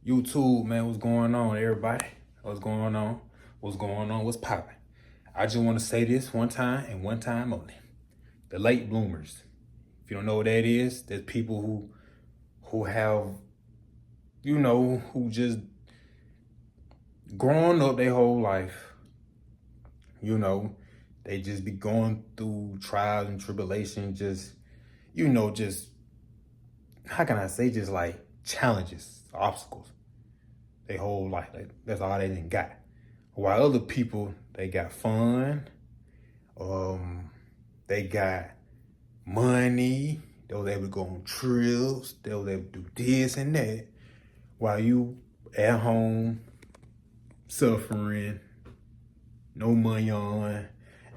YouTube, man, what's going on, everybody? What's going on? What's going on? What's popping? I just want to say this one time and one time only. The late bloomers. If you don't know what that is, there's people who have, who just growing up their whole life. They just be going through trials and tribulations, just how can I say, just like challenges, obstacles. Their whole life. That's all they didn't got. While other people, they got fun, they got money, they was able to go on trips, they was able to do this and that, while you at home suffering, no money on,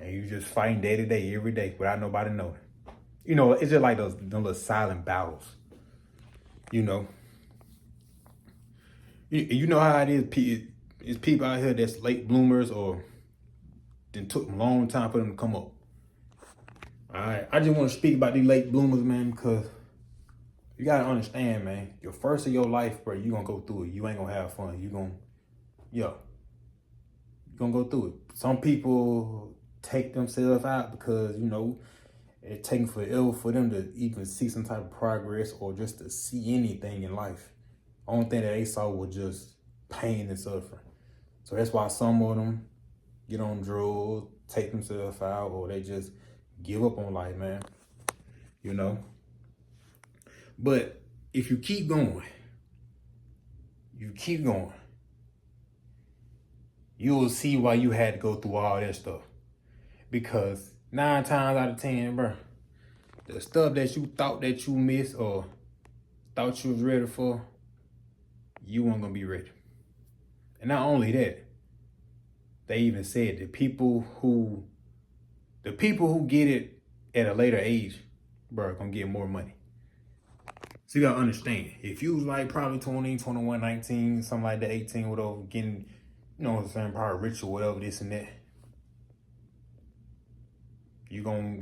and you just fighting day to day, every day, without nobody knowing. It's just like those little silent battles. You know how it is. It's people out here that's late bloomers or then took a long time for them to come up. All right, I just want to speak about these late bloomers, man, because you gotta understand, man. Your first of your life, bro, you gonna go through it. You ain't gonna have fun. You gonna go through it. Some people take themselves out because it's taking forever for them to even see some type of progress or just to see anything in life. Only thing that they saw was just pain and suffering. So that's why some of them get on drugs, take themselves out, or they just give up on life, man. But if you keep going, you will see why you had to go through all that stuff. Because 9 times out of 10, bro, the stuff that you thought that you missed or thought you was ready for, you weren't gonna be ready. And not only that, they even said the people who get it at a later age, bro, gonna get more money. So you gotta understand, if you was like probably 20, 21, 19, something like that, 18, whatever, getting, probably rich or whatever, this and that, you gonna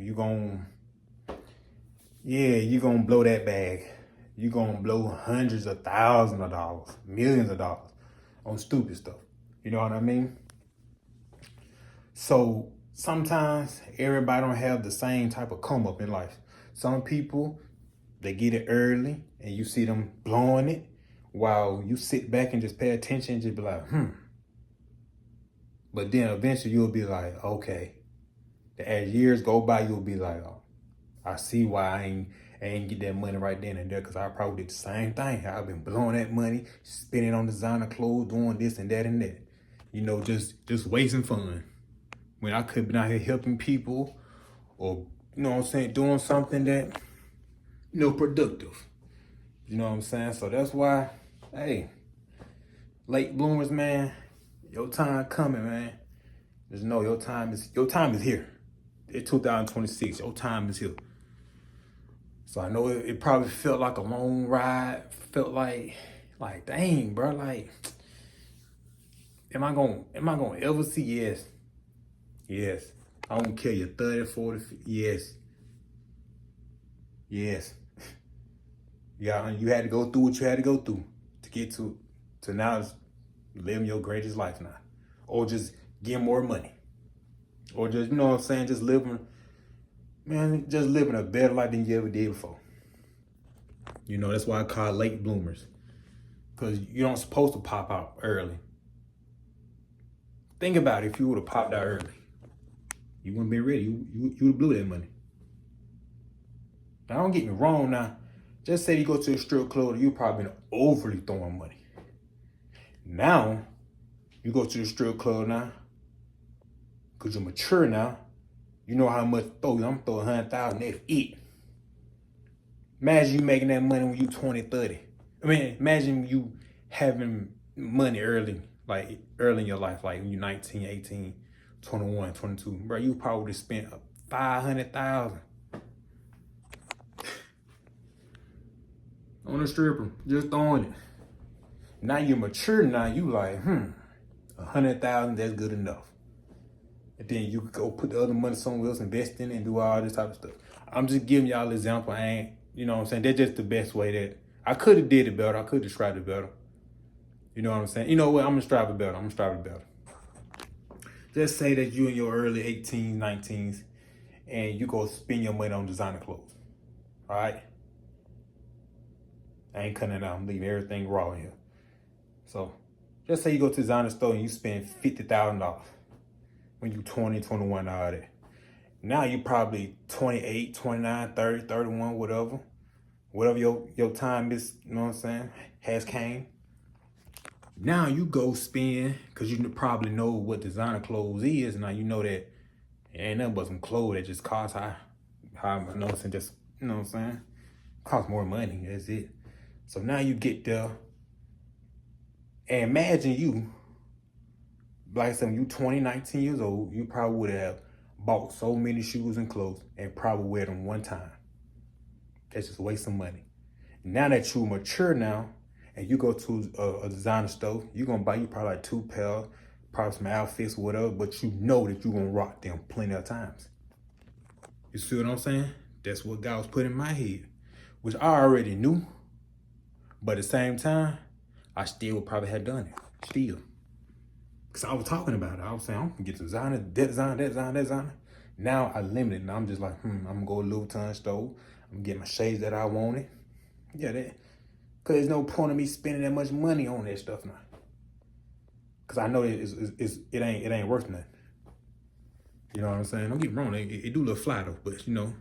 blow that bag. You gonna blow hundreds of thousands of dollars, millions of dollars on stupid stuff. You know what I mean? So sometimes everybody don't have the same type of come up in life. Some people, they get it early and you see them blowing it while you sit back and just pay attention and just be like, But then eventually you'll be like, okay. As years go by, you'll be like, oh, I see why I ain't get that money right then and there, because I probably did the same thing. I've been blowing that money, spending on designer clothes, doing this and that and that. Just wasting fun. When I could have been out here helping people or, doing something that, productive. You know what I'm saying? So that's why, hey, late bloomers, man, your time coming, man. Just know your time is here. It's 2026, your time is here. So I know it probably felt like a long ride, felt like dang, bro, like, am I gonna ever see? Yes. I don't care, you're 30, 40, yes. Yeah, you had to go through what you had to go through to get to now living your greatest life now. Or just getting more money. Or just, just living a better life than you ever did before. That's why I call it late bloomers. Because you don't supposed to pop out early. Think about it, if you would have popped out early, you wouldn't be ready. You would have blew that money. Now, don't get me wrong now. Just say you go to a strip club, you probably been overly throwing money. Now, you go to the strip club now, because you're mature now, you know how much to throw. I'm throwing 100,000, that's it. Imagine you making that money when you 20, 30. Imagine you having money early in your life, like when you're 19, 18, 21, 22. Bro, you probably would have spent 500,000 on a stripper, just throwing it. Now you're mature, now you like, 100,000, that's good enough. And then you could go put the other money somewhere else, invest in it, and do all this type of stuff. I'm just giving y'all an example. That's just the best way that I could have did it better. I could have tried it better. You know what I'm saying? You know what? I'm gonna strive it better. Just say that you in your early 18s, 19s, and you go spend your money on designer clothes. All right? I ain't cutting it out. I'm leaving everything raw in here. So just say you go to the designer store and you spend $50,000 when you 20, 21, all that. Now you probably 28, 29, 30, 31, whatever. Whatever your time is, you know what I'm saying, has came. Now you go spend, because you probably know what designer clothes is. Now you know that it ain't nothing but some clothes that just cost high. I'm noticing, just, you know what I'm saying? Cost more money, that's it. So now you get there, and imagine you, like I said, when you 20, 19 years old, you probably would have bought so many shoes and clothes and probably wear them one time. That's just waste of money. Now that you're mature now, and you go to a designer store, you're gonna buy you probably like 2 pair, probably some outfits, whatever, but you know that you're gonna rock them plenty of times. You see what I'm saying? That's what God was putting in my head, which I already knew, but at the same time, I still would probably have done it, still. Because I was talking about it. I was saying, I'm gonna get designer, that designer, that designer, that designer. Now I limit it, and I'm just like, I'm gonna go to Louis Vuitton store, I'm gonna get my shades that I wanted. Yeah, that. Cause there's no point of me spending that much money on that stuff now. Cause I know it ain't worth nothing. You know what I'm saying? Don't get me wrong, it do look fly though, but you know,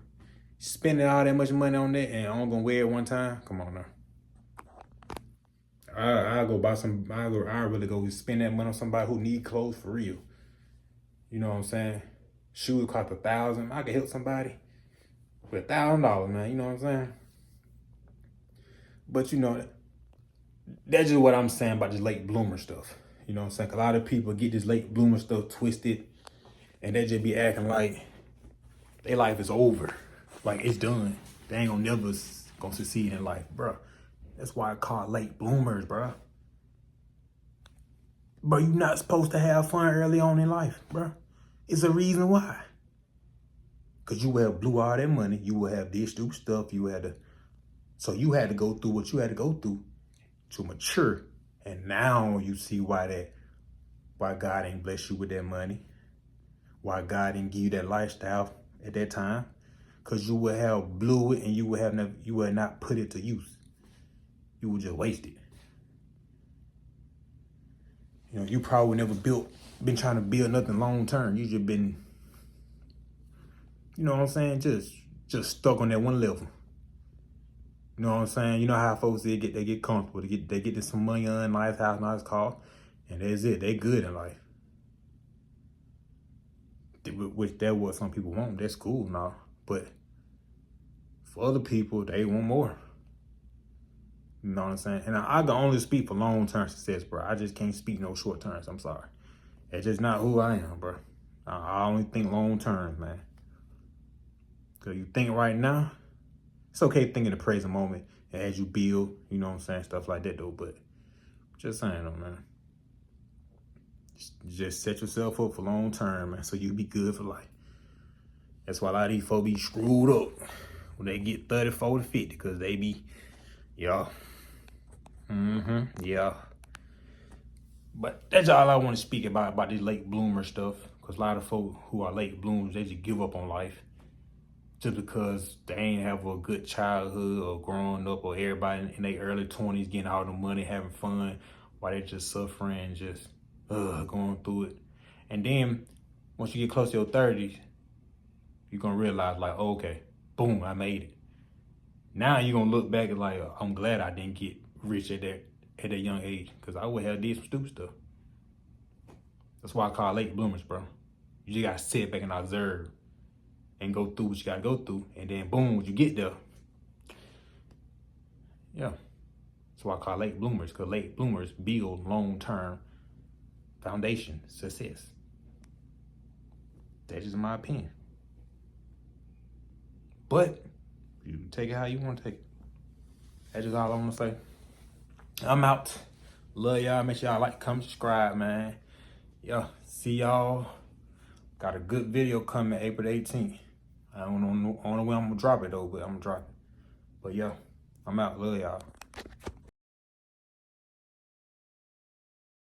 spending all that much money on that and I'm gonna wear it one time, come on now. I'll go buy some, I really go spend that money on somebody who need clothes for real. You know what I'm saying? Shoes cost $1,000. I could help somebody with $1,000, man. You know what I'm saying? But you know, that's just what I'm saying about this late bloomer stuff. You know what I'm saying? 'Cause a lot of people get this late bloomer stuff twisted, and they just be acting like their life is over, like it's done. They ain't gonna never gonna succeed in life, bro. That's why I call it late bloomers, bro. But you're not supposed to have fun early on in life, bro. It's a reason why. Cause you would have blew all that money. You would have this stupid stuff. So you had to go through what you had to go through to mature. And now you see why God ain't bless you with that money. Why God didn't give you that lifestyle at that time. Cause you would have blew it and you would not put it to use. You would just waste it. You know, you probably never been trying to build nothing long term. You just been, you know what I'm saying? Just stuck on that one level. You know what I'm saying? You know how folks they get comfortable. They get some money on, nice house, nice car, and that's it. They good in life. Which that what some people want. That's cool now. But for other people, they want more. You know what I'm saying? And I can only speak for long-term success, bro. I just can't speak no short terms. I'm sorry. That's just not who I am, bro. I only think long-term, man. Because you think right now, it's okay thinking the present moment as you build, you know what I'm saying, stuff like that, though. But just saying, though, man. Just set yourself up for long-term, man, so you be good for life. That's why a lot of these folks be screwed up when they get 30, 40, 50, because they be, yeah. Yeah. But that's all I want to speak about this late bloomer stuff. Because a lot of folks who are late bloomers, they just give up on life. Just because they ain't have a good childhood or growing up, or everybody in their early 20s getting all the money, having fun, while they just suffering, just going through it. And then once you get close to your 30s, you're going to realize like, oh, okay, boom, I made it. Now you're going to look back and like, I'm glad I didn't get rich at that young age, because I would have did some stupid stuff. That's why I call late bloomers, bro. You just got to sit back and observe and go through what you got to go through. And then boom, when you get there, yeah. That's why I call late bloomers, because late bloomers build long-term foundation success. That's just my opinion. But you take it how you want to take it. That's just all I want to say. I'm out. Love y'all. Make sure y'all like, comment, subscribe, man. Yeah, see y'all. Got a good video coming April 18th. I don't know when I'm going to drop it, though, but I'm going to drop it. But yeah, I'm out. Love y'all.